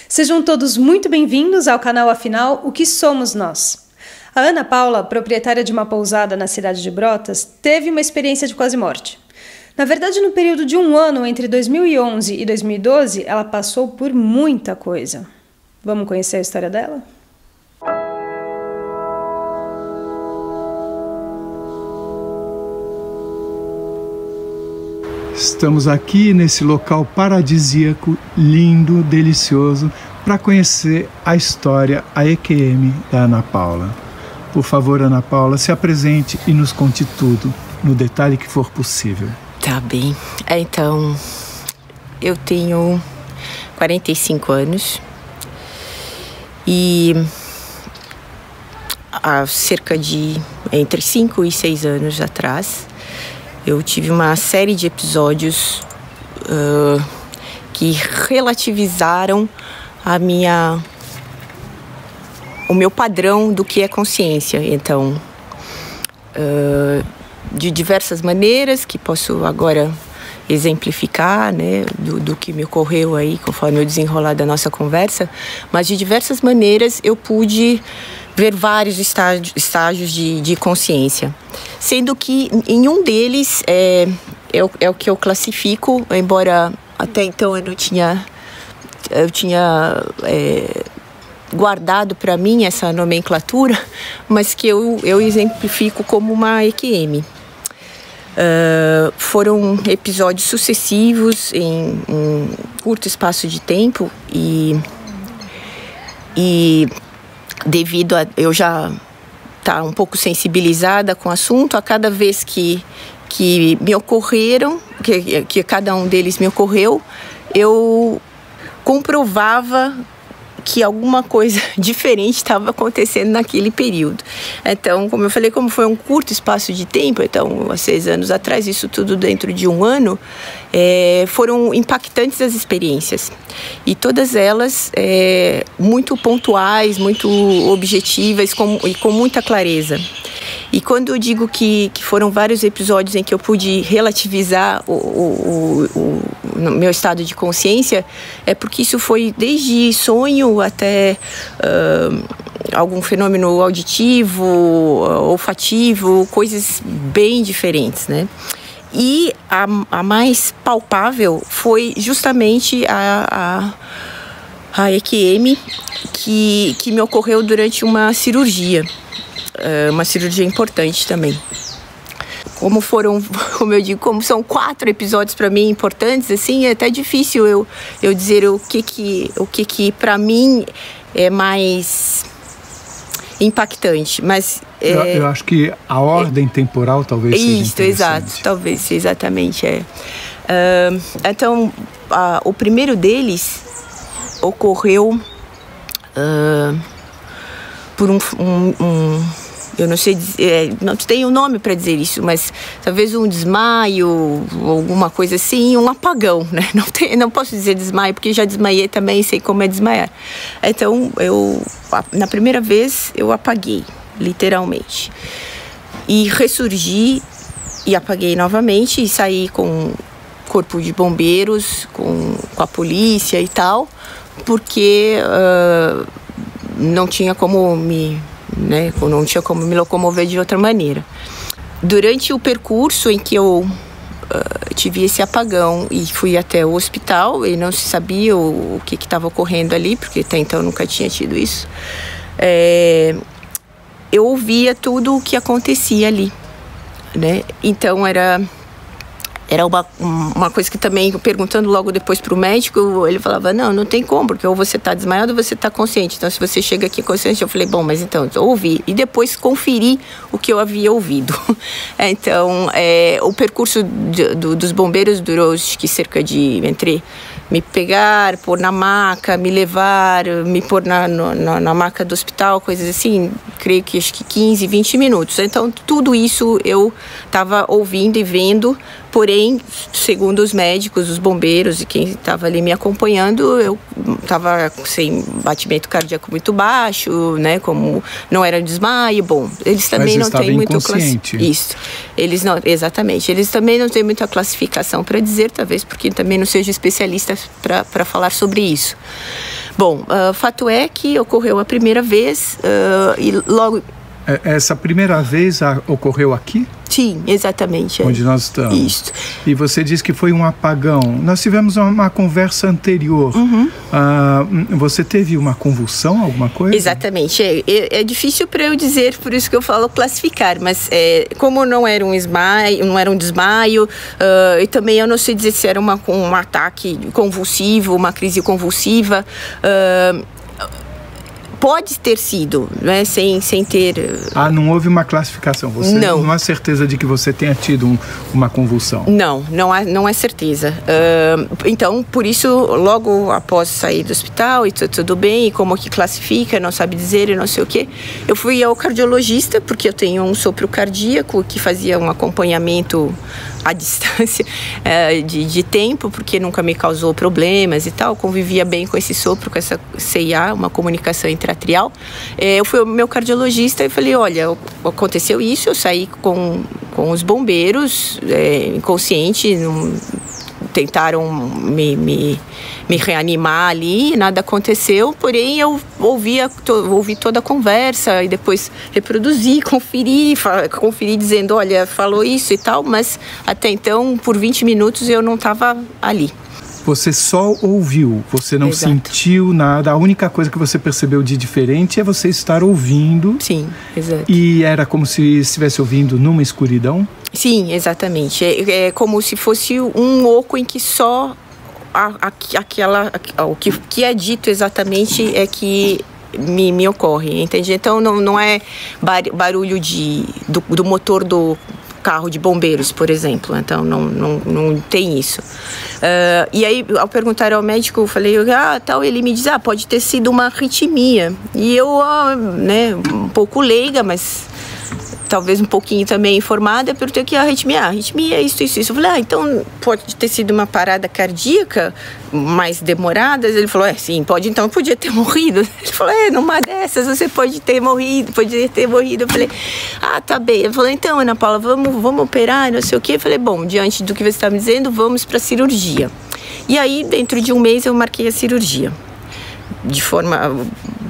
Sejam todos muito bem-vindos ao canal Afinal, O que somos nós? A Ana Paula, proprietária de uma pousada na cidade de Brotas, teve uma experiência de quase morte. Na verdade, no período de um ano entre 2011 e 2012, ela passou por muita coisa. Vamos conhecer a história dela? Estamos aqui nesse local paradisíaco, lindo, delicioso, para conhecer a história, a EQM da Ana Paula. Por favor, Ana Paula, se apresente e nos conte tudo, no detalhe que for possível. Tá bem. Então, eu tenho 45 anos e há cerca de entre 5 e 6 anos atrás, eu tive uma série de episódios que relativizaram o meu padrão do que é consciência. Então, de diversas maneiras que posso agora exemplificar, né, do que me ocorreu aí conforme o desenrolar da nossa conversa, mas de diversas maneiras eu pude ver vários estágios de consciência, sendo que em um deles é o que eu classifico, embora até então eu tinha guardado para mim essa nomenclatura, mas que eu exemplifico como uma EQM. Foram episódios sucessivos em um curto espaço de tempo e devido a eu já estar um pouco sensibilizada com o assunto, a cada vez que me ocorreram, que cada um deles me ocorreu, eu comprovava que alguma coisa diferente estava acontecendo naquele período. Então, como eu falei, como foi um curto espaço de tempo, então, há 6 anos atrás, isso tudo dentro de um ano, foram impactantes as experiências. E todas elas muito pontuais, muito objetivas e com muita clareza. E quando eu digo que foram vários episódios em que eu pude relativizar o meu estado de consciência, é porque isso foi desde sonho até algum fenômeno auditivo, olfativo, coisas bem diferentes, né? E a mais palpável foi justamente a EQM que me ocorreu durante uma cirurgia importante também. Como eu digo, como são 4 episódios para mim importantes, assim, é até difícil eu dizer o que para mim é mais impactante, mas eu acho que a ordem temporal talvez seja isso, exato, talvez, exatamente, então, o primeiro deles ocorreu por eu não sei, não tenho nome para dizer isso, mas talvez um desmaio, alguma coisa assim, um apagão, né? Não posso dizer desmaio, porque já desmaiei também, sei como é desmaiar. Então, na primeira vez, eu apaguei, literalmente. E ressurgi e apaguei novamente e saí com o corpo de bombeiros, com a polícia e tal, porque não tinha como não tinha como me locomover de outra maneira. Durante o percurso em que eu tive esse apagão e fui até o hospital, e não se sabia o que estava ocorrendo ali, porque até então eu nunca tinha tido isso, eu ouvia tudo o que acontecia ali, né? Então era uma coisa que também, perguntando logo depois para o médico, ele falava, não tem como, porque ou você está desmaiado ou você está consciente. Então, se você chega aqui consciente, eu falei, bom, mas então, eu ouvi. E depois conferi o que eu havia ouvido. Então, o percurso dos bombeiros durou, acho que cerca de, entre me pegar, pôr na maca, me levar, me pôr na maca do hospital, coisas assim, creio que acho que 15, 20 minutos. Então, tudo isso eu estava ouvindo e vendo Porém, segundo os médicos, os bombeiros e quem estava ali me acompanhando, eu estava sem batimento cardíaco muito baixo, né? Como não era desmaio, bom, eles também não têm muito isso. Eles não, exatamente. Eles também não têm muita classificação para dizer, talvez porque também não seja especialista para falar sobre isso. Bom, fato é que ocorreu a primeira vez e logo... Essa primeira vez ocorreu aqui? Sim, exatamente. Onde nós estamos. Isso. E você disse que foi um apagão. Nós tivemos uma conversa anterior. Você teve uma convulsão, alguma coisa? Exatamente. É difícil para eu dizer, por isso que eu falo classificar, mas como não era um desmaio, e também eu não sei dizer se era um ataque convulsivo, uma crise convulsiva. Pode ter sido, né, sem ter... não houve uma classificação. Você não há certeza de que você tenha tido uma convulsão? Não é certeza. Então, por isso, logo após sair do hospital e tudo bem, e como que classifica, não sabe dizer e não sei o quê, eu fui ao cardiologista, porque eu tenho um sopro cardíaco que fazia um acompanhamento à distância de tempo, porque nunca me causou problemas e tal, convivia bem com esse sopro, com essa CIA, uma comunicação intratrial. Eu fui ao meu cardiologista e falei, olha, aconteceu isso, eu saí com os bombeiros, inconsciente, tentaram me reanimar ali, nada aconteceu, porém eu ouvi toda a conversa e depois reproduzi, conferi dizendo, olha, falou isso e tal, mas até então, por 20 minutos eu não estava ali. Você só ouviu, você não sentiu nada. A única coisa que você percebeu de diferente é você estar ouvindo. Sim, exato. E era como se estivesse ouvindo numa escuridão? Sim, exatamente. É como se fosse um oco em que só o que é dito exatamente é que me ocorre, entende? Então não é barulho do motor do carro de bombeiros, por exemplo. Então não tem isso. E aí, ao perguntar ao médico, eu falei, tal, ele me diz, pode ter sido uma arritmia. E eu, né, um pouco leiga, mas talvez um pouquinho também informada, perguntei que a arritmia é isso. Eu falei, então pode ter sido uma parada cardíaca mais demorada? Ele falou, sim, pode, então podia ter morrido. Ele falou, numa dessas você podia ter morrido. Eu falei, tá bem. Ele falou, então, Ana Paula, vamos operar, não sei o quê. Eu falei, bom, diante do que você está me dizendo, vamos para a cirurgia. E aí, dentro de um mês, eu marquei a cirurgia. De forma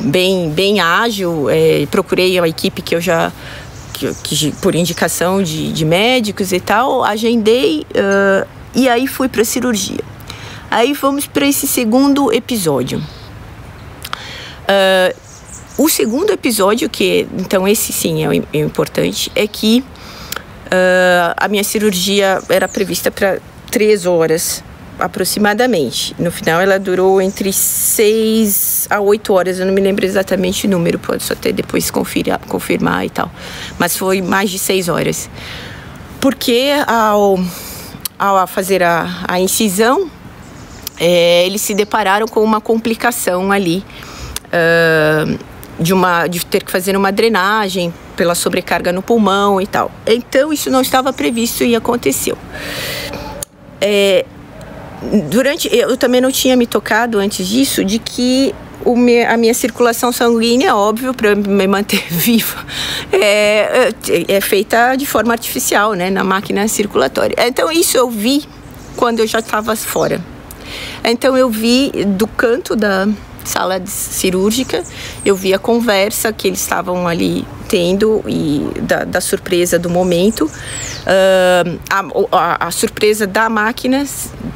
bem ágil, procurei a equipe que eu já... Que por indicação de médicos e tal, agendei e aí fui para a cirurgia. Aí vamos para esse segundo episódio. O segundo episódio, então esse sim é importante, é que a minha cirurgia era prevista para 3 horas aproximadamente. No final ela durou entre 6 a 8 horas, eu não me lembro exatamente o número, pode só até depois confirmar e tal, mas foi mais de 6 horas, porque ao fazer a incisão, eles se depararam com uma complicação ali, de ter que fazer uma drenagem pela sobrecarga no pulmão e tal. Então isso não estava previsto e aconteceu. Eu também não tinha me tocado antes disso de que a minha circulação sanguínea, óbvio, para me manter viva, é feita de forma artificial, né, na máquina circulatória. Então isso eu vi quando eu já estava fora. Então eu vi do canto da sala cirúrgica, eu vi a conversa que eles estavam ali tendo e da surpresa do momento, a surpresa da máquina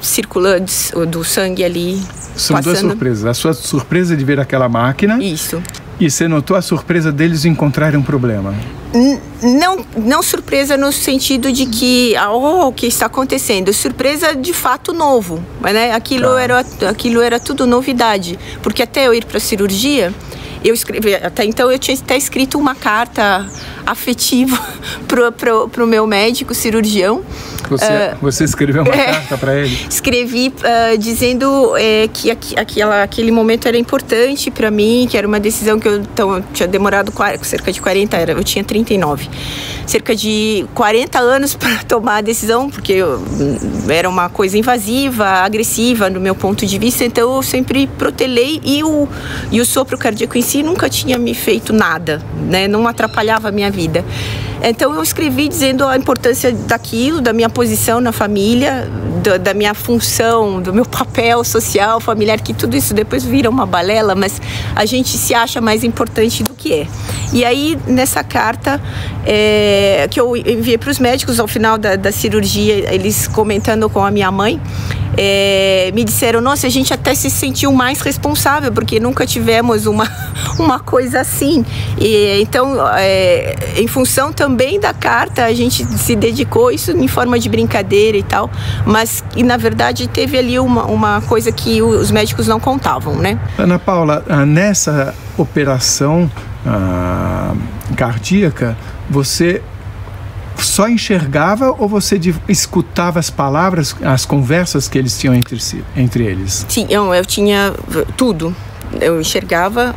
circulando, do sangue ali. São passando. 2 surpresas. A sua surpresa de ver aquela máquina. Isso. E você notou a surpresa deles encontrarem um problema? Não surpresa no sentido de que o que está acontecendo, surpresa de fato novo, né? Aquilo era tudo novidade, porque até eu ir para a cirurgia eu escrevi, até então eu tinha até escrito uma carta afetiva pro meu médico cirurgião. Você escreveu uma carta para ele? Escrevi dizendo que aquele momento era importante para mim, que era uma decisão que eu tinha demorado cerca de 40, eu tinha 39. Cerca de 40 anos para tomar a decisão, porque era uma coisa invasiva, agressiva no meu ponto de vista, então eu sempre protelei e o sopro cardíaco em si nunca tinha me feito nada, né? Não atrapalhava a minha vida. Então eu escrevi dizendo a importância daquilo, da minha posição na família, da minha função, do meu papel social, familiar, que tudo isso depois vira uma balela, mas a gente se acha mais importante do que é. E aí, nessa carta que eu enviei para os médicos ao final da cirurgia, eles comentando com a minha mãe, me disseram, nossa, a gente até se sentiu mais responsável, porque nunca tivemos uma coisa assim. Então, em função também da carta, a gente se dedicou isso em forma de brincadeira e tal, mas na verdade teve ali uma coisa que os médicos não contavam, né? Ana Paula, nessa operação cardíaca, você só enxergava ou você escutava as palavras, as conversas que eles tinham entre eles? Sim, eu tinha tudo. Eu enxergava,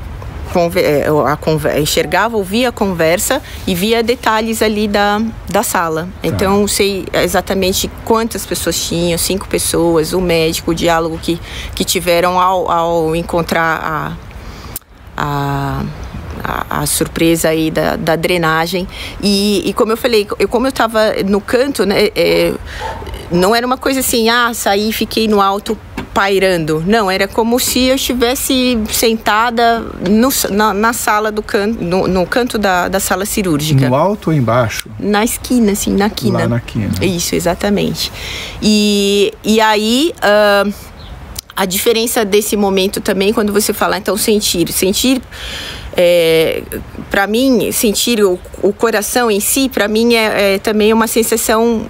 ouvia a conversa e via detalhes ali da sala. Então, eu sei exatamente quantas pessoas tinham, 5 pessoas, o médico, o diálogo que tiveram ao encontrar a surpresa aí da drenagem. E como eu falei, como eu estava no canto, né, não era uma coisa assim, saí e fiquei no alto pairando. Não, era como se eu estivesse sentada na sala do canto, no canto da sala cirúrgica. No alto ou embaixo? Na esquina, assim, na quina. Lá na quina. Isso, exatamente. E aí... a diferença desse momento também, quando você fala, então, sentir, para mim, sentir o coração em si, para mim é também uma sensação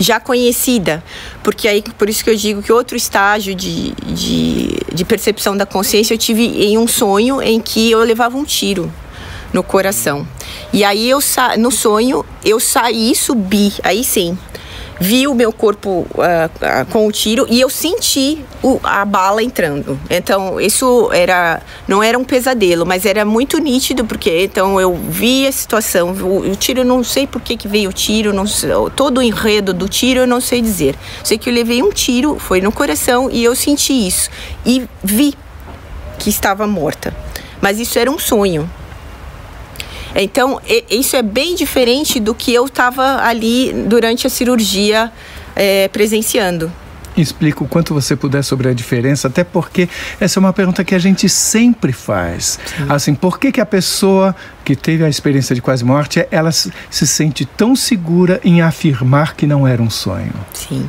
já conhecida, porque aí, por isso que eu digo que outro estágio de percepção da consciência eu tive em um sonho em que eu levava um tiro no coração. E aí, no sonho, eu saí, subi, aí sim, vi o meu corpo com o tiro e eu senti a bala entrando. Então, isso não era um pesadelo, mas era muito nítido, porque então eu vi a situação, o tiro, eu não sei por que veio o tiro, não sei, todo o enredo do tiro eu não sei dizer. Sei que eu levei um tiro, foi no coração e eu senti isso. E vi que estava morta. Mas isso era um sonho. Então, isso é bem diferente do que eu estava ali durante a cirurgia presenciando. Explica o quanto você puder sobre a diferença, até porque essa é uma pergunta que a gente sempre faz. Sim. Assim, por que a pessoa que teve a experiência de quase morte, ela se sente tão segura em afirmar que não era um sonho? Sim.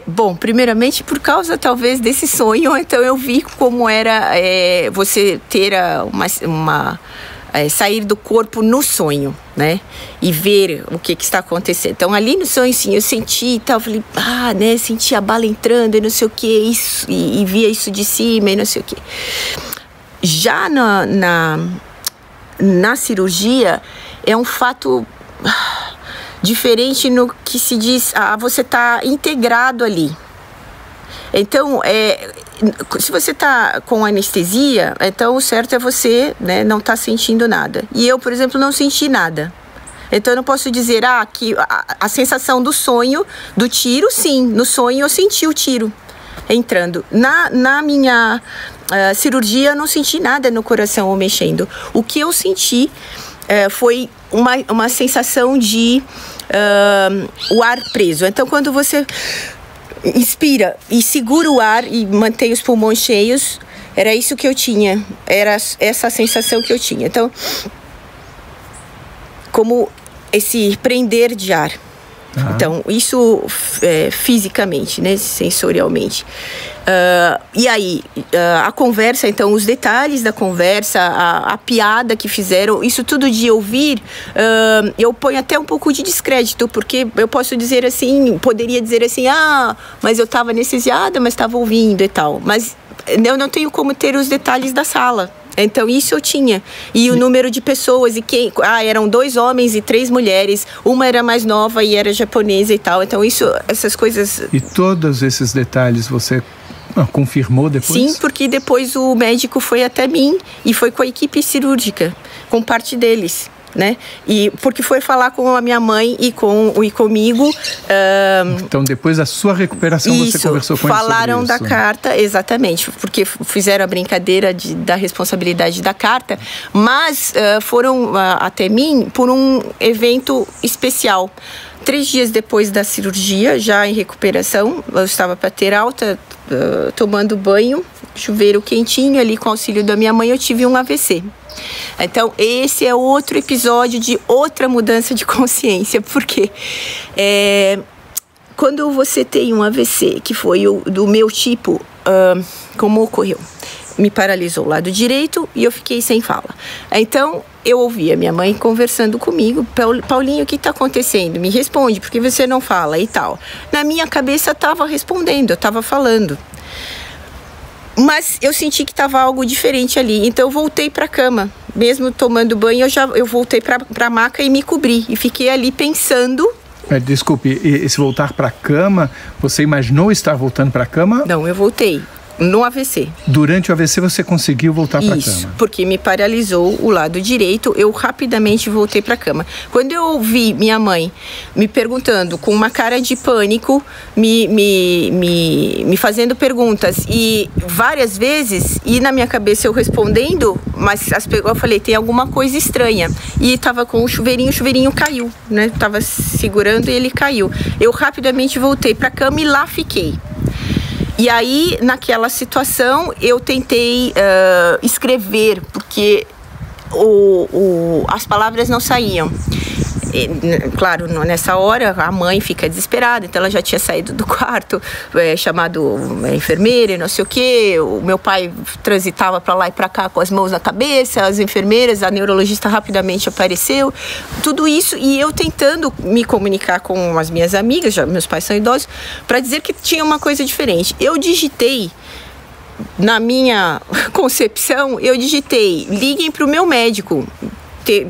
Bom, primeiramente por causa talvez desse sonho, então eu vi como era você ter sair do corpo no sonho, né? E ver o que está acontecendo. Então, ali no sonho, sim, eu senti e tal, falei, né? Senti a bala entrando e não sei o que, isso, e via isso de cima e não sei o que. Já na cirurgia, é um fato diferente no que se diz, você está integrado ali. Então, se você está com anestesia, então o certo é você, né, não estar sentindo nada. E eu, por exemplo, não senti nada. Então eu não posso dizer que a sensação do sonho, do tiro, sim. No sonho eu senti o tiro entrando. Na minha cirurgia eu não senti nada no coração ou mexendo. O que eu senti foi uma sensação de o ar preso. Então quando você inspira e segura o ar e mantém os pulmões cheios, era isso que eu tinha, era essa sensação que eu tinha. Então, como esse prender de ar. Então, isso fisicamente, né, sensorialmente. E aí, a conversa, então, os detalhes da conversa, a piada que fizeram, isso tudo de ouvir, eu ponho até um pouco de descrédito, porque eu posso dizer assim, poderia dizer assim, mas eu estava anestesiada, mas estava ouvindo e tal. Mas eu não tenho como ter os detalhes da sala. Então, isso eu tinha. E o número de pessoas, eram 2 homens e 3 mulheres. Uma era mais nova e era japonesa e tal. Então, essas coisas... E todos esses detalhes você confirmou depois? Sim, porque depois o médico foi até mim e foi com a equipe cirúrgica, com parte deles. Né? E porque foi falar com a minha mãe e comigo. Então, depois da sua recuperação, você conversou com eles sobre falaram isso. da carta, exatamente, porque fizeram a brincadeira da responsabilidade da carta, mas foram até mim por um evento especial. 3 dias depois da cirurgia, já em recuperação, eu estava para ter alta, tomando banho, chuveiro quentinho ali com auxílio da minha mãe, eu tive um AVC. Então, esse é outro episódio de outra mudança de consciência, porque quando você tem um AVC, que foi do meu tipo, como ocorreu? Me paralisou o lado direito e eu fiquei sem fala. Então, eu ouvi a minha mãe conversando comigo. Paulinho, o que está acontecendo? Me responde, porque você não fala e tal. Na minha cabeça, estava respondendo, eu estava falando. Mas eu senti que estava algo diferente ali. Então, eu voltei para a cama. Mesmo tomando banho, eu voltei para a maca e me cobri. E fiquei ali pensando... Desculpe, esse voltar para a cama, você imaginou estar voltando para a cama? Não, eu voltei. No AVC. Durante o AVC você conseguiu voltar para a cama? Isso, porque me paralisou o lado direito, eu rapidamente voltei para a cama. Quando eu ouvi minha mãe me perguntando, com uma cara de pânico, me fazendo perguntas, e várias vezes, e na minha cabeça eu respondendo, mas eu falei, tem alguma coisa estranha. E estava com o chuveirinho caiu, né? Estava segurando e ele caiu. Eu rapidamente voltei para a cama e lá fiquei. E aí, naquela situação, eu tentei escrever, porque as palavras não saíam. E, claro, nessa hora, a mãe fica desesperada, então ela já tinha saído do quarto, chamado enfermeira e não sei o quê. O meu pai transitava para lá e para cá com as mãos na cabeça, as enfermeiras, a neurologista rapidamente apareceu. Tudo isso, e eu tentando me comunicar com as minhas amigas, já meus pais são idosos, para dizer que tinha uma coisa diferente. Eu digitei, na minha concepção, liguem para o meu médico.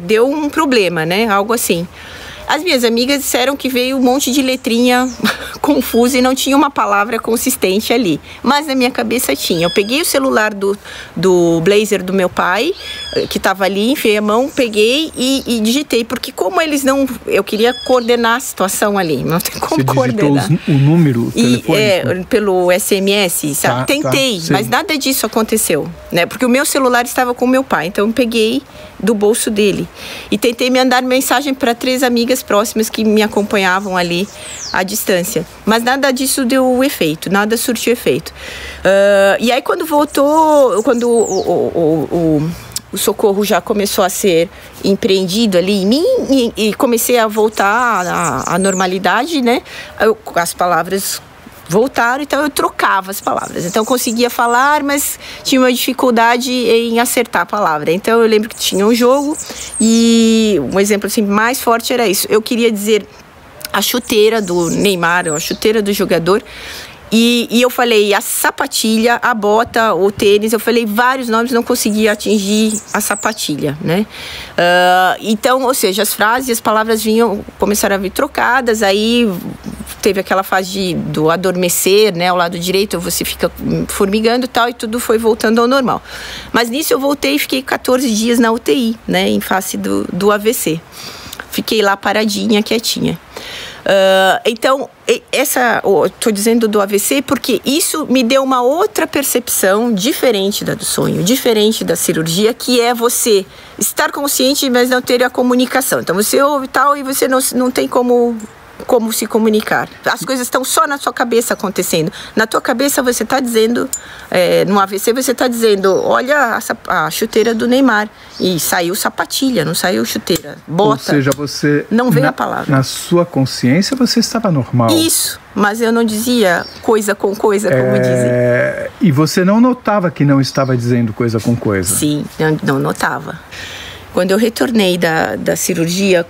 Deu um problema, né? Algo assim. As minhas amigas disseram que veio um monte de letrinha confusa e não tinha uma palavra consistente ali. Mas na minha cabeça tinha. Eu peguei o celular do blazer do meu pai, que estava ali, enfiei a mão, peguei e digitei. Porque como eles não... Eu queria coordenar a situação ali. Não tem como coordenar. Você digitou o número telefônico? Pelo SMS, sabe? Tentei, mas nada disso aconteceu, né? Porque o meu celular estava com o meu pai. Então eu peguei do bolso dele e tentei mandar mensagem para 3 amigas próximas que me acompanhavam ali à distância, mas nada disso deu efeito, nada surtiu efeito. E aí quando voltou, quando o socorro já começou a ser empreendido ali em mim e comecei a voltar à normalidade, né? As palavras voltaram, então eu trocava as palavras. Então eu conseguia falar, mas tinha uma dificuldade em acertar a palavra. Então eu lembro que tinha um jogo e um exemplo assim mais forte era isso. Eu queria dizer a chuteira do Neymar, a chuteira do jogador. E eu falei a sapatilha, a bota, o tênis, eu falei vários nomes, não conseguia atingir a sapatilha, né? Então, ou seja, as frases e as palavras começaram a vir trocadas, aí teve aquela fase do adormecer, né? Ao lado direito você fica formigando e tal, e tudo foi voltando ao normal. Mas nisso eu voltei e fiquei 14 dias na UTI, né? Em face do AVC. Fiquei lá paradinha, quietinha. Então, estou dizendo do AVC porque isso me deu uma outra percepção diferente da do sonho, diferente da cirurgia, que é você estar consciente, mas não ter a comunicação. Então, você ouve tal e você não tem como se comunicar. As coisas estão só na sua cabeça acontecendo. Na tua cabeça você está dizendo, no AVC você está dizendo, olha a chuteira do Neymar. E saiu sapatilha, não saiu chuteira. Bota. Ou seja, você... Não veio a palavra. Na sua consciência você estava normal. Isso, mas eu não dizia coisa com coisa, como dizem. E você não notava que não estava dizendo coisa com coisa? Sim, não notava. Quando eu retornei da cirurgia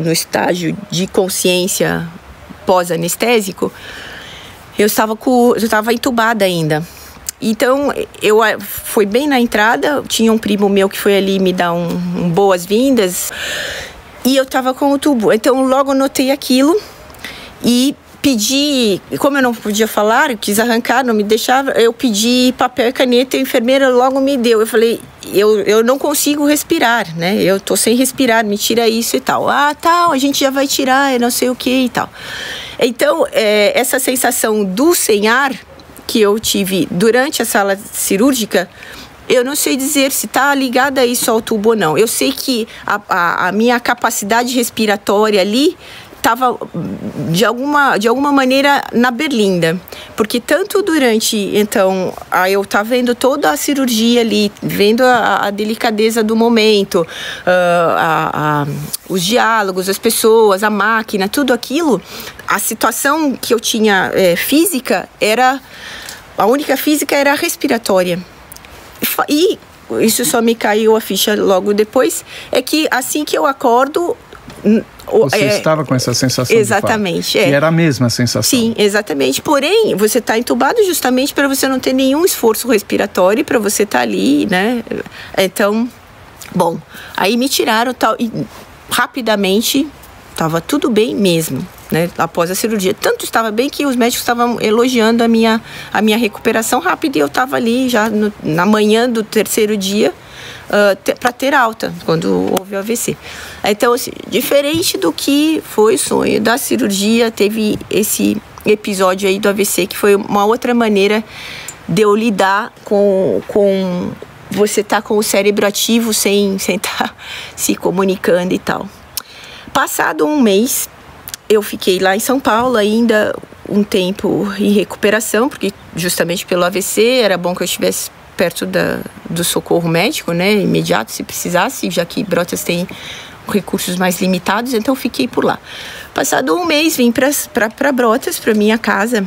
no estágio de consciência pós-anestésico, eu estava entubada ainda. Então, foi bem na entrada, tinha um primo meu que foi ali me dar boas-vindas, e eu tava com o tubo. Então, logo notei aquilo e pedi, como eu não podia falar, eu quis arrancar, não me deixava, eu pedi papel e caneta e a enfermeira logo me deu. Eu falei, eu não consigo respirar, né? Eu tô sem respirar, me tira isso e tal. A gente já vai tirar, eu não sei o que e tal. Então, essa sensação do sem ar que eu tive durante a sala cirúrgica, eu não sei dizer se está ligada a isso ao tubo ou não. Eu sei que a minha capacidade respiratória ali estava, de alguma maneira, na berlinda. Porque tanto durante, então, eu estava vendo toda a cirurgia ali, vendo a delicadeza do momento, os diálogos, as pessoas, a máquina, tudo aquilo, a situação que eu tinha física a única física era a respiratória. E isso só me caiu a ficha logo depois, é que assim que eu acordo... Você estava com essa sensação? Exatamente. E era a mesma sensação? Sim, exatamente. Porém, você está entubado justamente para você não ter nenhum esforço respiratório, para você estar ali, né? Então, bom, aí me tiraram tal, e rapidamente estava tudo bem mesmo, né? Após a cirurgia. Tanto estava bem que os médicos estavam elogiando a minha recuperação rápida e eu estava ali já na manhã do terceiro dia para ter alta, quando houve o AVC. Então, assim, diferente do que foi o sonho da cirurgia, teve esse episódio aí do AVC, que foi uma outra maneira de eu lidar com você estar com o cérebro ativo sem estar se comunicando e tal. Passado um mês, eu fiquei lá em São Paulo ainda um tempo em recuperação, porque justamente pelo AVC era bom que eu estivesse perto do socorro médico, né, imediato, se precisasse, já que Brotas tem recursos mais limitados, então fiquei por lá. Passado um mês, vim para Brotas, para minha casa,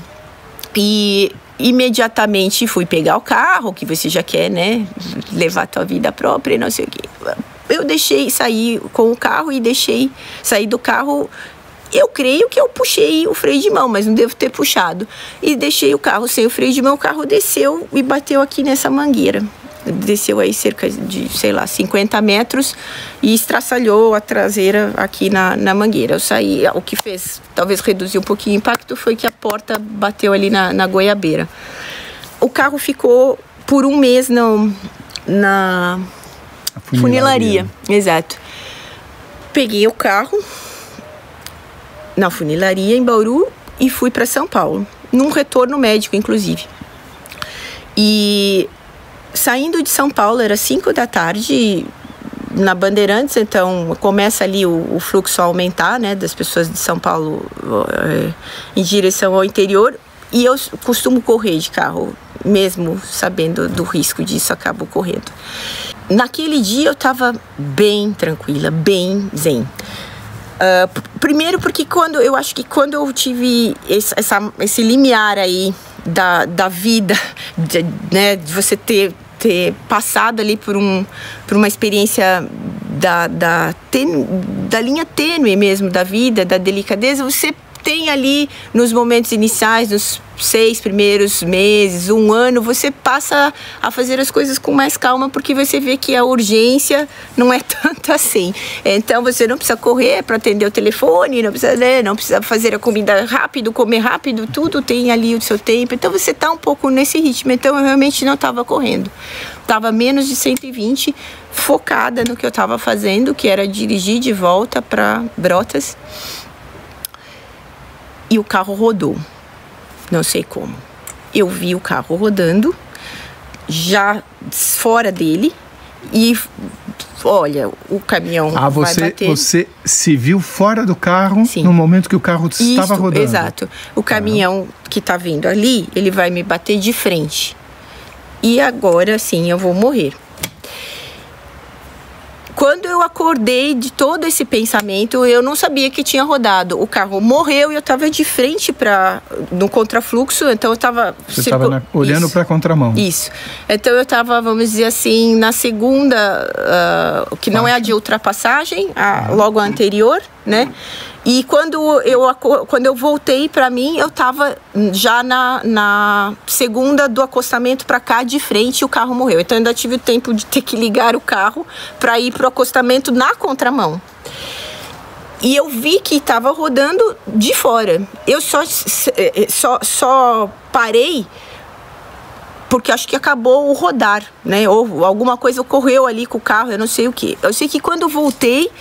e imediatamente fui pegar o carro, que você já quer, né, levar a tua vida própria e não sei o quê. Eu saí com o carro e saí do carro. Eu creio que eu puxei o freio de mão, mas não devo ter puxado. E deixei o carro sem o freio de mão, o carro desceu e bateu aqui nessa mangueira. Desceu aí cerca de, 50 metros e estraçalhou a traseira aqui na mangueira. Eu saí, o que fez, talvez reduzir um pouquinho o impacto, foi que a porta bateu ali na goiabeira. O carro ficou por um mês na funilaria. Exato. Peguei o carro na funilaria em Bauru e fui para São Paulo, num retorno médico, inclusive. E saindo de São Paulo, era 5 da tarde, na Bandeirantes, então começa ali o fluxo a aumentar, né, das pessoas de São Paulo em direção ao interior, e eu costumo correr de carro, mesmo sabendo do risco disso, acabo correndo. Naquele dia eu estava bem tranquila, bem zen. Primeiro porque eu acho que quando eu tive esse limiar aí da vida, né, de você ter passado ali por uma experiência da linha tênue mesmo da vida, da delicadeza, você tem ali nos momentos iniciais, nos 6 primeiros meses, 1 ano, você passa a fazer as coisas com mais calma, porque você vê que a urgência não é tanto assim. Então você não precisa correr para atender o telefone, não precisa fazer a comida rápido, comer rápido, tudo tem ali o seu tempo. Então você está um pouco nesse ritmo. Então eu realmente não estava correndo. Estava menos de 120, focada no que eu estava fazendo, que era dirigir de volta para Brotas. E o carro rodou, não sei como. Eu vi o carro rodando, já fora dele, e olha, o caminhão vai bater. Você se viu fora do carro? Sim. No momento que o carro estava rodando? Exato. O caminhão que está vindo ali, ele vai me bater de frente. E agora sim eu vou morrer. Quando eu acordei de todo esse pensamento, eu não sabia que tinha rodado. O carro morreu e eu estava de frente no contrafluxo, então eu estava... Você estava olhando para a contramão. Isso. Então eu estava, vamos dizer assim, na segunda, que não é a de ultrapassagem, logo a anterior, né? E quando eu voltei para mim, eu estava já na segunda do acostamento para cá, de frente, o carro morreu. Então, eu ainda tive o tempo de ter que ligar o carro para ir para o acostamento na contramão. E eu vi que estava rodando de fora. Eu só parei porque acho que acabou o rodar, né? Ou alguma coisa ocorreu ali com o carro, eu não sei o que. Eu sei que quando eu voltei,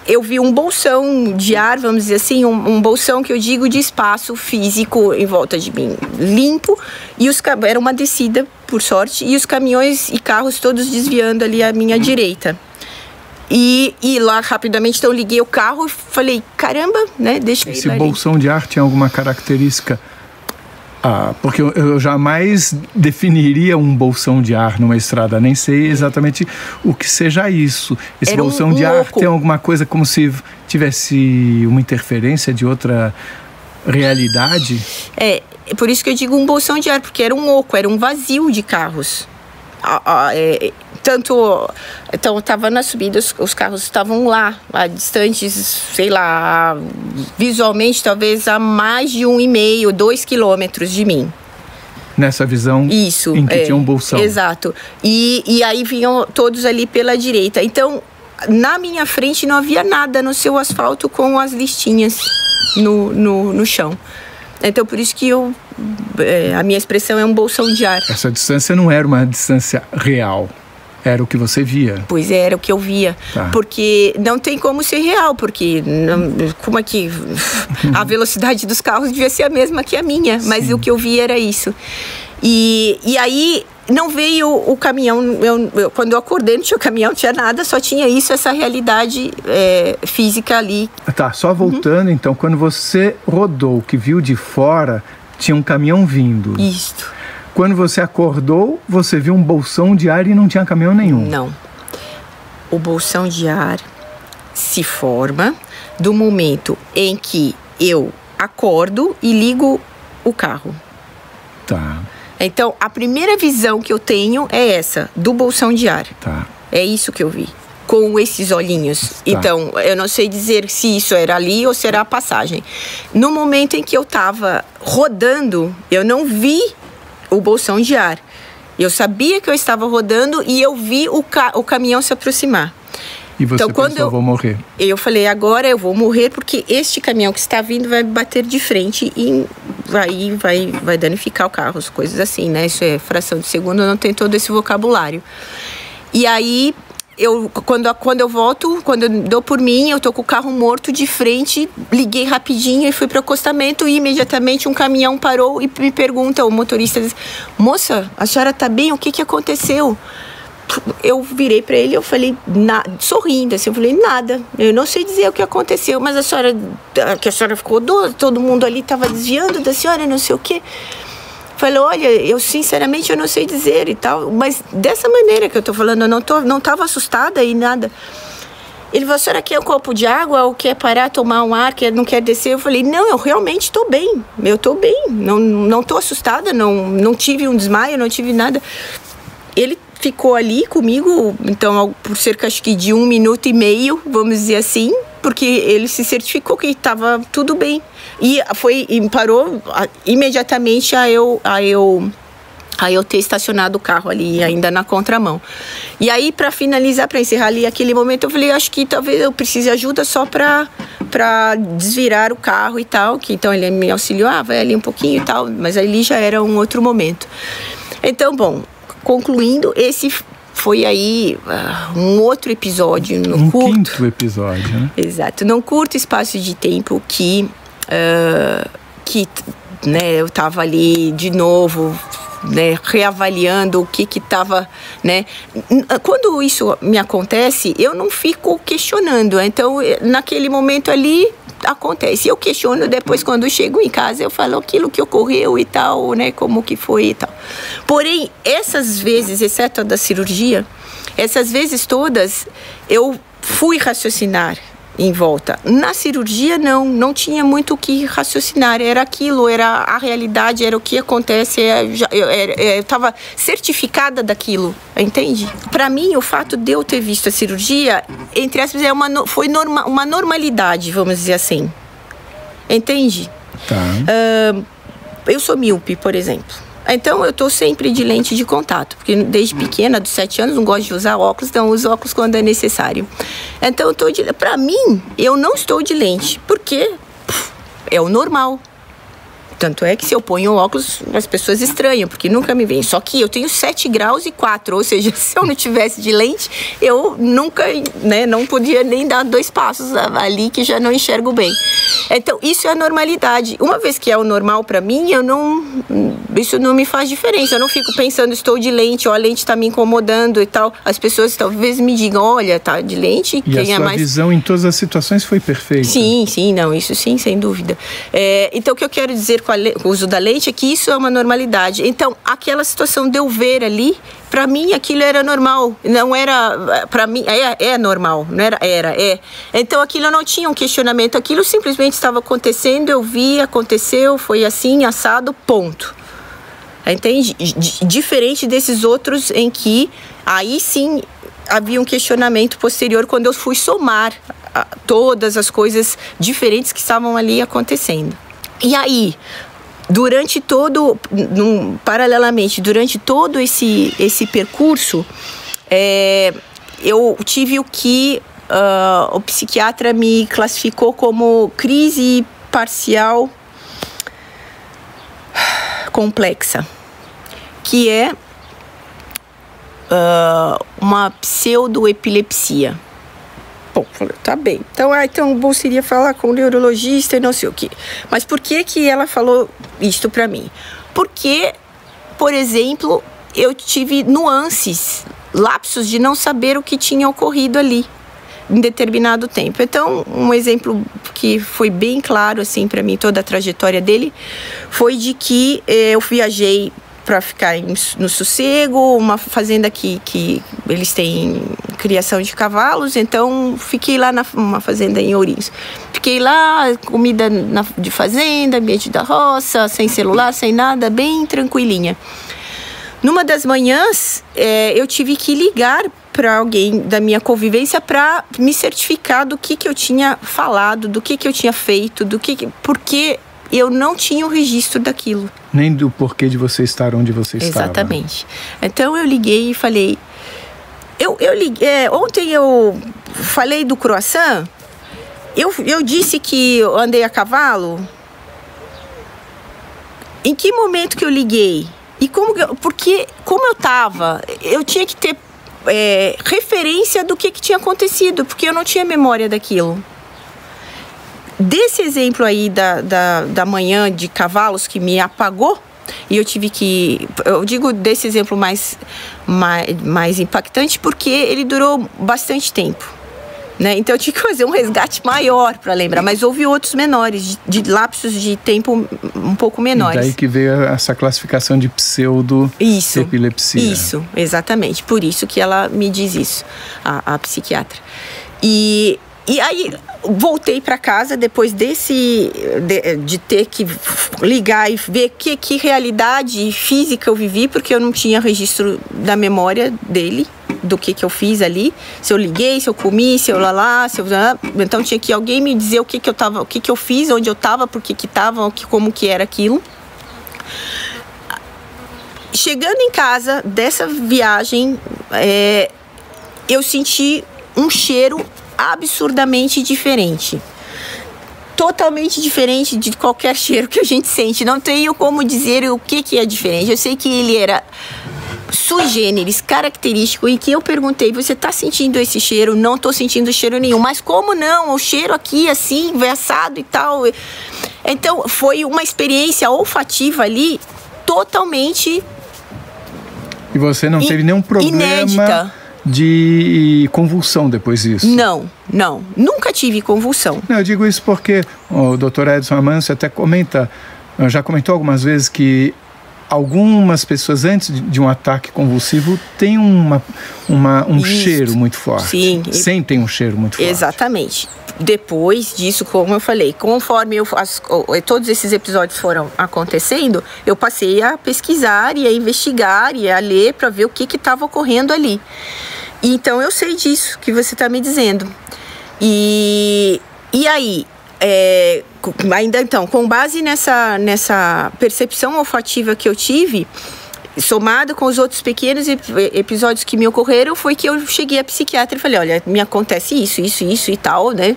eu vi um bolsão de ar, vamos dizer assim, um bolsão que eu digo de espaço físico em volta de mim, limpo, e era uma descida, por sorte, e os caminhões e carros todos desviando ali à minha direita. E lá, rapidamente, então, eu liguei o carro e falei, caramba, né, deixa eu ir. Esse bolsão de ar tinha alguma característica? Porque eu jamais definiria um bolsão de ar numa estrada, nem sei exatamente o que seja isso. Esse bolsão de ar tem alguma coisa como se tivesse uma interferência de outra realidade? Por isso que eu digo um bolsão de ar, porque era um oco, era um vazio de carros. Então eu estava na subida, os carros estavam lá, distantes, sei lá, visualmente talvez a mais de 1,5, 2 quilômetros de mim. Nessa visão isso, em que tinha um bolsão. Exato. E aí vinham todos ali pela direita. Então, na minha frente não havia nada no seu asfalto com as listinhas no chão. Então, por isso que a minha expressão é um bolsão de ar. Essa distância não era uma distância real, era o que você via. Pois era o que eu via. Tá. Porque não tem como ser real, porque como é que a velocidade dos carros devia ser a mesma que a minha, mas sim, o que eu vi era isso. E aí não veio o caminhão, quando eu acordei não tinha caminhão, não tinha nada, só tinha isso, essa realidade física ali. Tá, só voltando então, quando você rodou, que viu de fora, tinha um caminhão vindo. Isso. Quando você acordou, você viu um bolsão de ar e não tinha caminhão nenhum. Não. O bolsão de ar se forma do momento em que eu acordo e ligo o carro. Tá. Então, a primeira visão que eu tenho é essa, do bolsão de ar. Tá. É isso que eu vi, com esses olhinhos. Tá. Então, eu não sei dizer se isso era ali ou se era a passagem. No momento em que eu estava rodando, eu não vi o bolsão de ar. Eu sabia que eu estava rodando e eu vi o caminhão se aproximar. E você pensou, eu vou morrer? Eu falei, agora eu vou morrer porque este caminhão que está vindo vai bater de frente e vai danificar o carro, coisas assim, né? Isso é fração de segundo, eu não tenho todo esse vocabulário. E aí, quando eu volto, quando eu dou por mim, eu tô com o carro morto de frente, liguei rapidinho e fui para o acostamento e imediatamente um caminhão parou e me pergunta, o motorista diz, moça, a senhora tá bem? O que aconteceu? Eu virei para ele, eu falei, sorrindo, assim, eu falei, nada, eu não sei dizer o que aconteceu, mas a senhora ficou doida, todo mundo ali estava desviando da senhora, não sei o quê. Falei, olha, eu sinceramente eu não sei dizer e tal, mas dessa maneira que eu tô falando, eu não tava assustada e nada. Ele falou, a senhora quer um copo de água ou quer parar, tomar um ar, não quer descer? Eu falei, não, eu realmente estou bem, eu estou bem, não tô assustada, não tive um desmaio, não tive nada. Ele ficou ali comigo, então, por cerca, acho que de 1,5 minutos, vamos dizer assim, porque ele se certificou que estava tudo bem. E parou imediatamente a eu ter estacionado o carro ali, ainda na contramão. E aí, para finalizar, para encerrar ali aquele momento, eu falei, acho que talvez eu precise de ajuda só para desvirar o carro e tal, que então ele me auxiliou, vai ali um pouquinho e tal, mas ali já era um outro momento. Então, bom, concluindo, esse foi aí um outro episódio quinto episódio, né? Exato, num curto espaço de tempo que né, eu estava ali de novo, né, reavaliando o que estava, né? Quando isso me acontece, eu não fico questionando. Então, naquele momento ali, acontece. Eu questiono depois, quando eu chego em casa, eu falo aquilo que ocorreu e tal, né? Como que foi e tal. Porém, essas vezes, exceto a da cirurgia, essas vezes todas, eu fui raciocinar. em volta. Na cirurgia, não tinha muito o que raciocinar, era aquilo, era a realidade, era o que acontece, eu estava certificada daquilo, entende? Para mim, o fato de eu ter visto a cirurgia, entre aspas, foi uma normalidade, vamos dizer assim, entende? Tá. Eu sou míope, por exemplo. Então, eu estou sempre de lente de contato, porque desde pequena, dos 7 anos, não gosto de usar óculos, então uso óculos quando é necessário. Então, para mim, eu não estou de lente, porque é o normal. Tanto é que se eu ponho óculos, as pessoas estranham, porque nunca me veem. Só que eu tenho 7 graus e 4, ou seja, se eu não tivesse de lente, eu nunca, né, não podia nem dar 2 passos ali, que já não enxergo bem. Então, isso é a normalidade. Uma vez que é o normal para mim, isso não me faz diferença. Eu não fico pensando, estou de lente, ou a lente está me incomodando e tal. As pessoas talvez me digam, olha, tá de lente. E quem a sua visão em todas as situações foi perfeita. Sim, não, isso sim, sem dúvida. Então, o que eu quero dizer com o uso da lente é que isso é uma normalidade. Então, aquela situação de eu ver ali, para mim aquilo era normal, não era, para mim é normal, não era, é. Então aquilo eu não tinha um questionamento, aquilo simplesmente estava acontecendo, eu vi, aconteceu, foi assim, assado, ponto. Entende? Diferente desses outros em que aí sim havia um questionamento posterior quando eu fui somar todas as diferentes que estavam ali acontecendo. E aí, paralelamente, durante todo esse percurso, eu tive o que o psiquiatra me classificou como crise parcial complexa, que é uma pseudoepilepsia. Bom, tá bem. Então bom seria falar com o neurologista e não sei o quê. Mas por que ela falou isto para mim? Porque, por exemplo, eu tive nuances, lapsos de não saber o que tinha ocorrido ali em determinado tempo. Então, um exemplo que foi bem claro assim para mim, toda a trajetória dele, foi de que eu viajei para ficar no sossego, uma fazenda que eles têm criação de cavalos, então fiquei lá numa fazenda em Ourinhos. Fiquei lá, comida de fazenda, ambiente da roça, sem celular, sem nada, bem tranquilinha. Numa das manhãs, eu tive que ligar para alguém da minha convivência para me certificar do que eu tinha falado, do que eu tinha feito, porque eu não tinha o registro daquilo. Nem do porquê de você estar onde você estava. Exatamente. Então eu liguei e falei... ontem eu falei do croissant, eu disse que eu andei a cavalo. Em que momento que eu liguei? E porque como eu estava, eu tinha que ter referência do que tinha acontecido, porque eu não tinha memória daquilo. Desse exemplo aí da manhã de cavalos que me apagou, e eu tive que... Eu digo desse exemplo mais impactante porque ele durou bastante tempo, né? Então eu tive que fazer um resgate maior para lembrar, mas houve outros menores, de lapsos de tempo um pouco menores. E daí que veio essa classificação de pseudo-epilepsia. Isso, exatamente. Por isso que ela me diz isso, a psiquiatra. E aí voltei para casa depois de ter que ligar e ver que realidade física eu vivi, porque eu não tinha registro da memória dele, do que eu fiz ali, se eu liguei, se eu comi, se eu então tinha que alguém me dizer o que eu fiz, onde eu estava, por que estava, como que era aquilo. Chegando em casa dessa viagem, eu senti um cheiro absurdamente diferente. Totalmente diferente de qualquer cheiro que a gente sente. Não tenho como dizer o que é diferente. Eu sei que ele era sui generis, característico, e que eu perguntei, você está sentindo esse cheiro? Não estou sentindo cheiro nenhum. Mas como não? O cheiro aqui, assim, assado e tal. Então, foi uma experiência olfativa ali totalmente... E você não teve nenhum problema... Inédita. De convulsão depois disso? Não. Nunca tive convulsão. Eu digo isso porque o Dr. Edson Amâncio até já comentou algumas vezes que algumas pessoas, antes de um ataque convulsivo, têm um cheiro muito forte. Sim. Sentem um cheiro muito forte. Exatamente. Depois disso, como eu falei, conforme todos esses episódios foram acontecendo, eu passei a pesquisar e a investigar e a ler para ver o que estava ocorrendo ali. Então, eu sei disso que você está me dizendo. E aí... ainda então, com base nessa percepção olfativa que eu tive, somado com os outros pequenos episódios que me ocorreram, foi que eu cheguei à psiquiatra e falei, olha, me acontece isso e tal, né?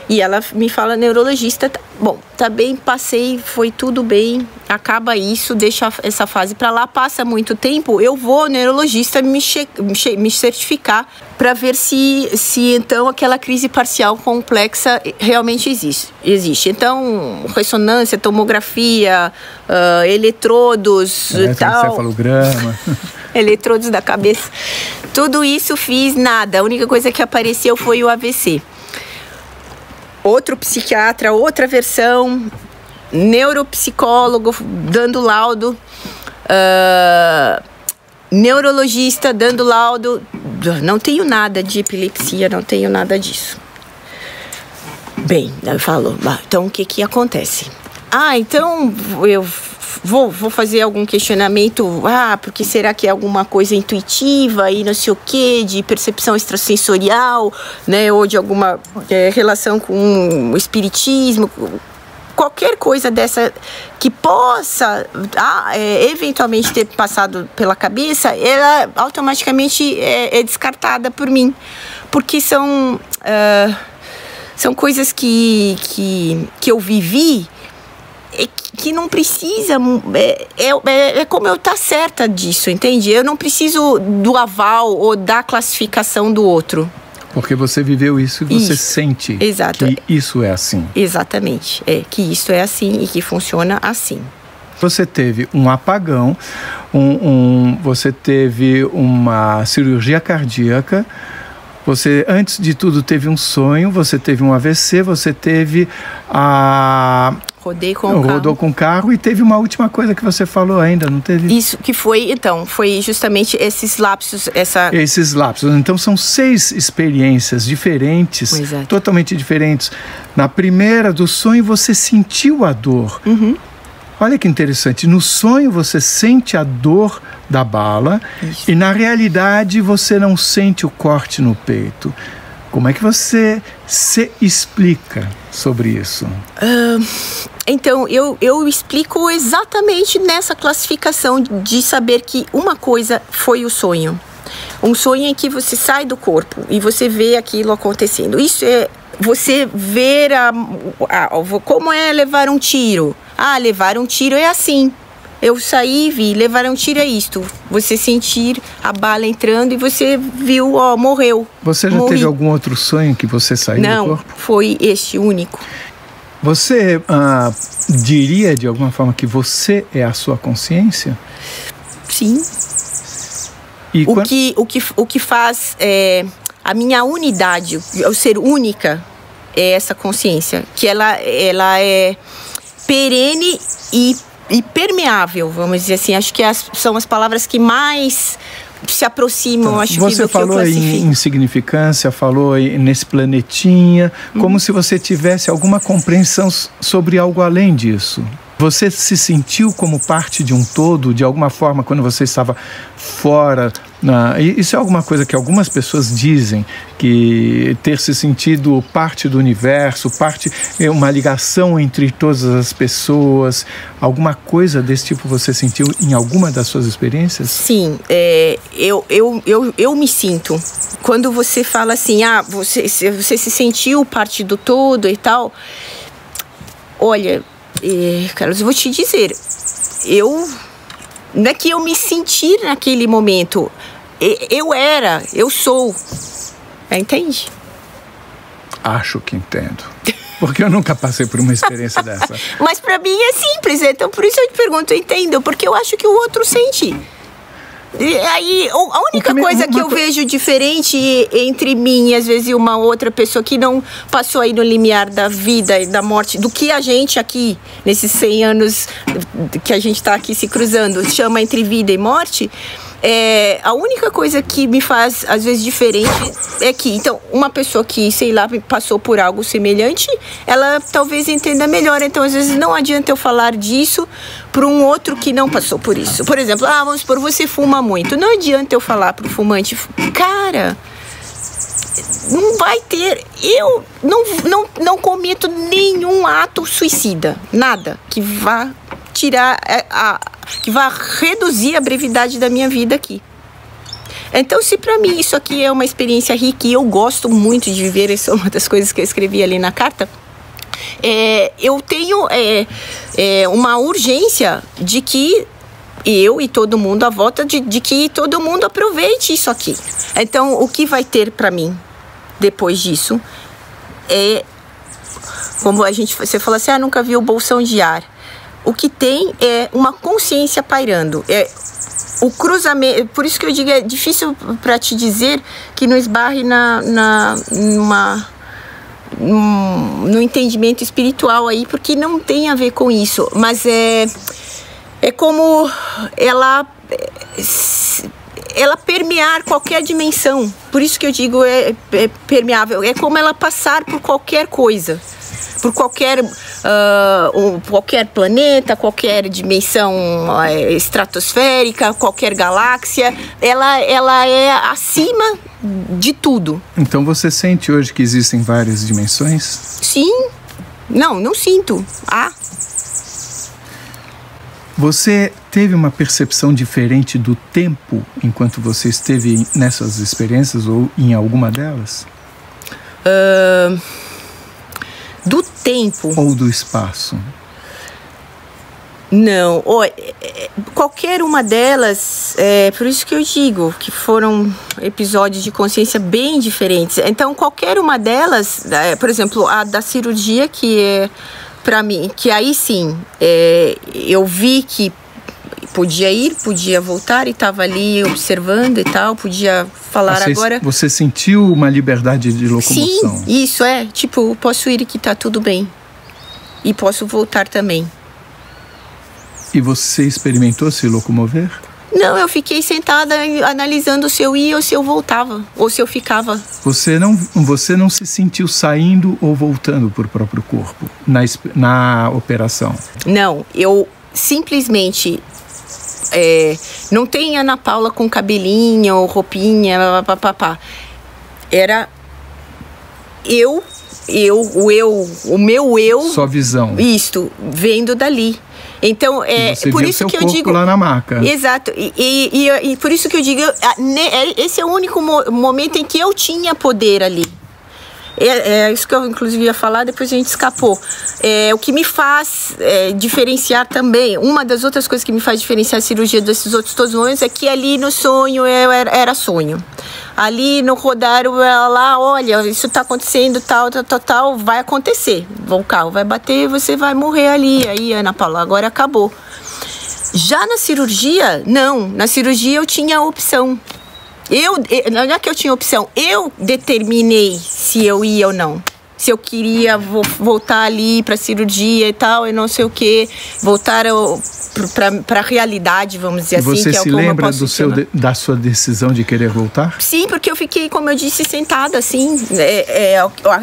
E ela me fala, neurologista, bom, tá bem, passei, foi tudo bem, acaba isso, deixa essa fase pra lá, passa muito tempo, eu vou ao neurologista me certificar para ver se então aquela crise parcial complexa realmente existe. Então, ressonância, tomografia, eletrodos e tal. Encefalograma. Eletrodos da cabeça. Tudo isso fiz, nada. A única coisa que apareceu foi o AVC. Outro psiquiatra, outra versão, neuropsicólogo dando laudo, neurologista dando laudo, não tenho nada de epilepsia, não tenho nada disso. Bem, eu falo, então o que acontece? Então eu vou fazer algum questionamento, porque será que é alguma coisa intuitiva e não sei o que, de percepção extrasensorial, né, ou de alguma relação com o espiritismo, qualquer coisa dessa que possa eventualmente ter passado pela cabeça, ela automaticamente é descartada por mim, porque são coisas que eu vivi que não precisa, como eu estar certa disso, entende? Eu não preciso do aval ou da classificação do outro. Porque você viveu isso e você sente que isso é assim. Exatamente, que isso é assim e que funciona assim. Você teve um apagão, você teve uma cirurgia cardíaca, você, antes de tudo, teve um sonho, você teve um AVC, você teve rodou com o carro e teve uma última coisa que você falou ainda, não teve? Isso, que foi justamente esses lapsos, Esses lapsos. Então, são 6 experiências diferentes, totalmente diferentes. Na primeira, do sonho, você sentiu a dor. Uhum. Olha que interessante, no sonho você sente a dor da bala. Isso. E na realidade você não sente o corte no peito. Como é que você se explica sobre isso? Então, eu explico exatamente nessa classificação de saber que uma coisa foi o sonho. Um sonho em que você sai do corpo e você vê aquilo acontecendo. Isso é você ver como é levar um tiro. Levar um tiro é assim. Eu saí e vi, levar um tiro é isto. Você sentir a bala entrando e você viu, morreu. Você já teve algum outro sonho que você saiu do corpo? Não, foi este único. Você diria de alguma forma que você é a sua consciência? Sim. E o que faz a minha unidade, o ser única, é essa consciência. Que ela é perene e permeável, vamos dizer assim. Acho que são as palavras que mais se aproximam, acho que do que eu classifico. Você falou em insignificância, falou nesse planetinha, como se você tivesse alguma compreensão sobre algo além disso. Você se sentiu como parte de um todo, de alguma forma, quando você estava fora? Isso é alguma coisa que algumas pessoas dizem, que ter se sentido parte do universo, uma ligação entre todas as pessoas. Alguma coisa desse tipo você sentiu em alguma das suas experiências? Sim, eu me sinto. Quando você fala assim, você se sentiu parte do todo e tal, olha... Carlos, eu vou te dizer, não é que eu me senti naquele momento, eu sou, entende? Acho que entendo, porque eu nunca passei por uma experiência dessa. Mas para mim é simples, então por isso eu te pergunto, eu entendo, porque eu acho que o outro sente. E aí, a única coisa que eu vejo diferente entre mim e às vezes uma outra pessoa que não passou aí no limiar da vida e da morte, do que a gente aqui, nesses 100 anos que a gente está aqui se cruzando, chama entre vida e morte, a única coisa que me faz, às vezes, diferente é que, então, uma pessoa que, sei lá, passou por algo semelhante, ela talvez entenda melhor. Então, às vezes, não adianta eu falar disso para um outro que não passou por isso. Por exemplo, vamos supor, você fuma muito. Não adianta eu falar para o fumante, cara, não vai ter... Eu não cometo nenhum ato suicida. Nada que vá tirar que vai reduzir a brevidade da minha vida aqui. Então, se para mim isso aqui é uma experiência rica e eu gosto muito de viver, essa é uma das coisas que eu escrevi ali na carta, eu tenho uma urgência de que eu e todo mundo, a volta de que todo mundo aproveite isso aqui. Então, o que vai ter para mim depois disso como você fala assim, nunca vi o bolsão de ar. O que tem é uma consciência pairando. O cruzamento, por isso que eu digo, é difícil para te dizer que não esbarre no entendimento espiritual aí, porque não tem a ver com isso. Mas é como ela permear qualquer dimensão. Por isso que eu digo é permeável. É como ela passar por qualquer coisa. Por qualquer planeta, qualquer dimensão estratosférica, qualquer galáxia, ela é acima de tudo. Então você sente hoje que existem várias dimensões? Sim. Não sinto. Você teve uma percepção diferente do tempo enquanto você esteve nessas experiências ou em alguma delas? Do tempo. Ou do espaço? Não. Qualquer uma delas, por isso que eu digo que foram episódios de consciência bem diferentes. Então, qualquer uma delas, por exemplo, a da cirurgia, que é para mim, que aí sim, eu vi que podia ir, podia voltar e estava ali observando e tal, podia falar agora. Você sentiu uma liberdade de locomoção? Sim, isso tipo, posso ir que tá tudo bem e posso voltar também. E você experimentou se locomover? Não, eu fiquei sentada analisando se eu ia ou se eu voltava, ou se eu ficava. Você não se sentiu saindo ou voltando por próprio corpo na operação? Não, eu simplesmente... não tem Ana Paula com cabelinho ou roupinha, era o meu eu. Sua visão. Isto, vendo dali. Então, por isso que eu digo... lá na maca. Exato. E por isso que eu digo, esse é o único momento em que eu tinha poder ali. É isso que eu, inclusive, ia falar, depois a gente escapou. O que me faz diferenciar também, uma das outras coisas que me faz diferenciar a cirurgia desses outros todos os momentos é que ali no sonho era sonho. Ali no rodar, lá, olha, isso tá acontecendo, tal, vai acontecer. O carro vai bater, você vai morrer ali. Aí, Ana Paula, agora acabou. Já na cirurgia, não. Na cirurgia eu tinha opção. Não é que eu tinha opção, eu determinei se eu ia ou não. Se eu queria voltar ali para cirurgia e tal, e não sei o que, voltar para a realidade, vamos dizer assim. Você que se lembra da sua decisão de querer voltar? Sim, porque eu fiquei, como eu disse, sentada assim.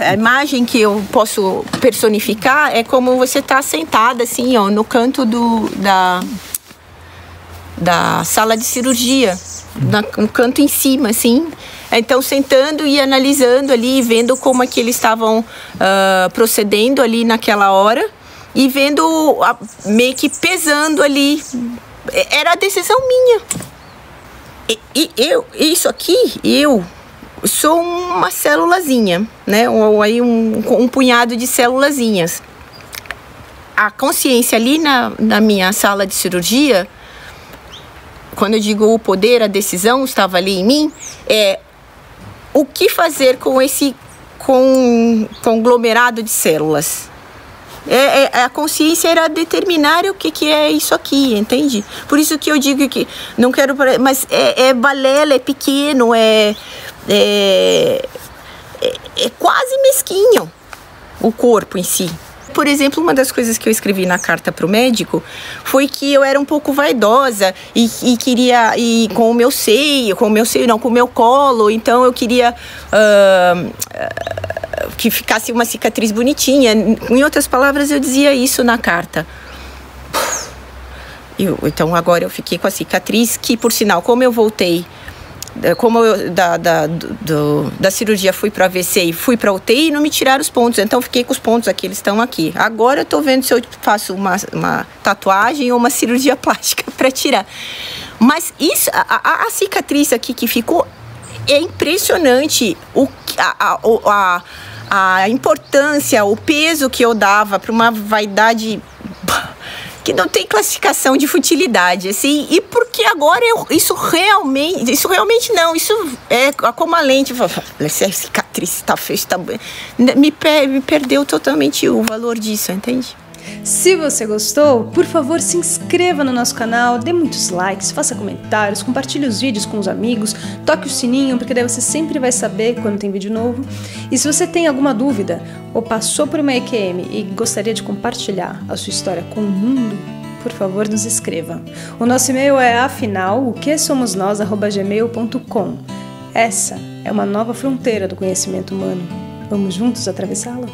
A imagem que eu posso personificar é como você tá sentada assim, no canto da sala de cirurgia. No canto em cima, assim. Então, sentando e analisando ali, vendo como é que eles estavam procedendo ali naquela hora e vendo, meio que pesando ali. Era a decisão minha. Isso aqui, eu sou uma célulazinha, né? Ou aí um punhado de célulazinhas. A consciência ali na minha sala de cirurgia, quando eu digo o poder, a decisão estava ali em mim, o que fazer com esse conglomerado de células? A consciência era determinar o que é isso aqui, entende? Por isso que eu digo que não quero... Mas é balela, é pequeno, é quase mesquinho o corpo em si. Por exemplo, uma das coisas que eu escrevi na carta para o médico foi que eu era um pouco vaidosa e queria ir com o meu seio, com o meu colo, então eu queria que ficasse uma cicatriz bonitinha. Em outras palavras, eu dizia isso na carta. Então agora eu fiquei com a cicatriz que, por sinal, como eu voltei, como eu da cirurgia fui para AVC e fui para UTI, não me tiraram os pontos, então fiquei com os pontos aqui, eles estão aqui. Agora eu tô vendo se eu faço uma tatuagem ou uma cirurgia plástica para tirar. Mas isso, a cicatriz aqui que ficou, é impressionante a importância, o peso que eu dava para uma vaidade que não tem classificação de futilidade, assim, e porque agora isso realmente não, isso é como a lente, essa cicatriz tá feia, me perdeu totalmente o valor disso, entende? Se você gostou, por favor, se inscreva no nosso canal, dê muitos likes, faça comentários, compartilhe os vídeos com os amigos, toque o sininho, porque daí você sempre vai saber quando tem vídeo novo. E se você tem alguma dúvida ou passou por uma EQM e gostaria de compartilhar a sua história com o mundo, por favor, nos escreva. O nosso e-mail é afinal.oquesomosnós@gmail.com. Essa é uma nova fronteira do conhecimento humano. Vamos juntos atravessá-la?